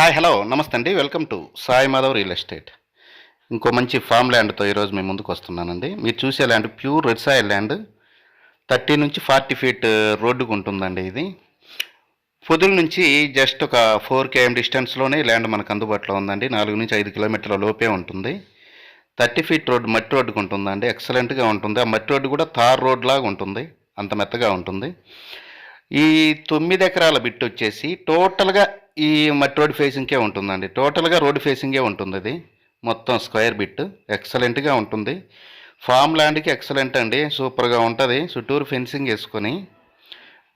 Hi hello నమస్తే అండి. Welcome to Sai Madhav real estate. ఇంకో మంచి ఫామ్ ల్యాండ్తో ఈరోజు మీ ముందుకు వస్తున్నానండి. మీరు చూసే land pure red soil land. 30 నుంచి 40 ఫీట్ రోడ్డుకు ఉంటుందండి. ఇది పొదుల నుంచి జస్ట్ ఒక 4 km డిస్టెన్స్లోనే ల్యాండ్ మనకు అందుబాటులో ఉందండి. 4 నుంచి 5 కిలోమీటర్ల లోపే ఉంటుంది. 30 ఫీట్ రోడ్డు మట్టి రోడ్డుకు ఉంటుందండి. ఎక్సలెంట్గా ఉంటుంది. ఆ మట్టి రోడ్డు కూడా తార్ రోడ్ లాగా ఉంటుంది, అంత మెత్తగా ఉంటుంది. ఈ 9 ఎకరాల బిట్ వచ్చేసి టోటల్గా ఈ మట్టి రోడ్ ఫేసింగ్కే ఉంటుందండి. టోటల్గా రోడ్ ఫేసింగే ఉంటుంది. అది మొత్తం స్క్వేర్ బిట్ ఎక్సలెంట్గా ఉంటుంది. ఫామ్ ల్యాండ్కి ఎక్సలెంట్ అండి, సూపర్గా ఉంటుంది. చుట్టూరు ఫెన్సింగ్ వేసుకొని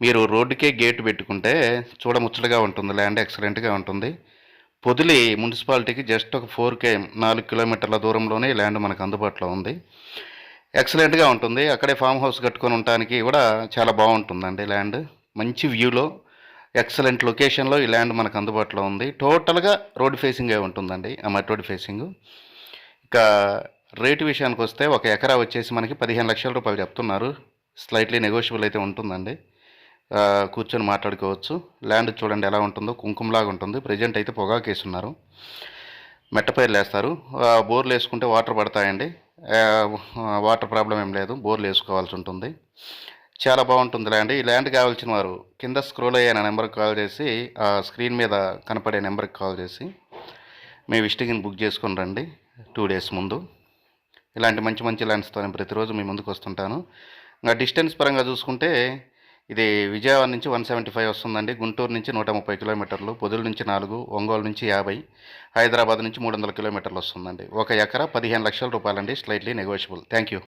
మీరు రోడ్డుకే గేట్ పెట్టుకుంటే చూడముచ్చటగా ఉంటుంది. ల్యాండ్ ఎక్సలెంట్గా ఉంటుంది. పొదిలి మున్సిపాలిటీకి జస్ట్ ఒక 4 కిలోమీటర్ల దూరంలోనే ఈ ల్యాండ్ మనకు అందుబాటులో ఉంది. ఎక్సలెంట్గా ఉంటుంది. అక్కడే ఫామ్ హౌస్ కట్టుకొని ఉండటానికి కూడా చాలా బాగుంటుందండి. ల్యాండ్ మంచి వ్యూలో ఎక్సలెంట్ లొకేషన్లో ఈ ల్యాండ్ మనకు అందుబాటులో ఉంది. టోటల్గా రోడ్ ఫేసింగే ఉంటుందండి, ఆ మట్టి రోడ్ ఫేసింగ్. ఇక రేటు విషయానికి వస్తే ఒక ఎకరా వచ్చేసి మనకి 15 లక్షల రూపాయలు చెప్తున్నారు. స్లైట్లీ నెగోషియబుల్ అయితే ఉంటుందండి. కూర్చొని మాట్లాడుకోవచ్చు. ల్యాండ్ చూడండి ఎలా ఉంటుందో, కుంకుమలాగా ఉంటుంది. ప్రజెంట్ అయితే పొగాకు వేస్తున్నారు, మెట్టపైర్లు వేస్తారు. బోర్లు వేసుకుంటే వాటర్ పడతాయండి. వాటర్ ప్రాబ్లం ఏం లేదు, బోర్లు వేసుకోవాల్సి ఉంటుంది. చాలా బాగుంటుంది ల్యాండ్. ఈ ల్యాండ్ కావాల్సిన వారు కింద స్క్రోల్ అయ్యే నెంబర్కి కాల్ చేసి, ఆ స్క్రీన్ మీద కనపడే నెంబర్కి కాల్ చేసి మీ విజిటింగ్ని బుక్ చేసుకొని రండి 2 days ముందు. ఇలాంటి మంచి మంచి ల్యాండ్స్తో నేను ప్రతిరోజు మీ ముందుకు వస్తుంటాను. ఇంకా డిస్టెన్స్ పరంగా చూసుకుంటే ఇది విజయవాడ నుంచి 175 వస్తుందండి. గుంటూరు నుంచి 130 కిలోమీటర్లు, పొదుల నుంచి 4, ఒంగోలు నుంచి 50, హైదరాబాద్ నుంచి 300 కిలోమీటర్లు వస్తుందండి. ఒక ఎకరా 15 లక్షల రూపాయలండి. Slightly negotiable. Thank you.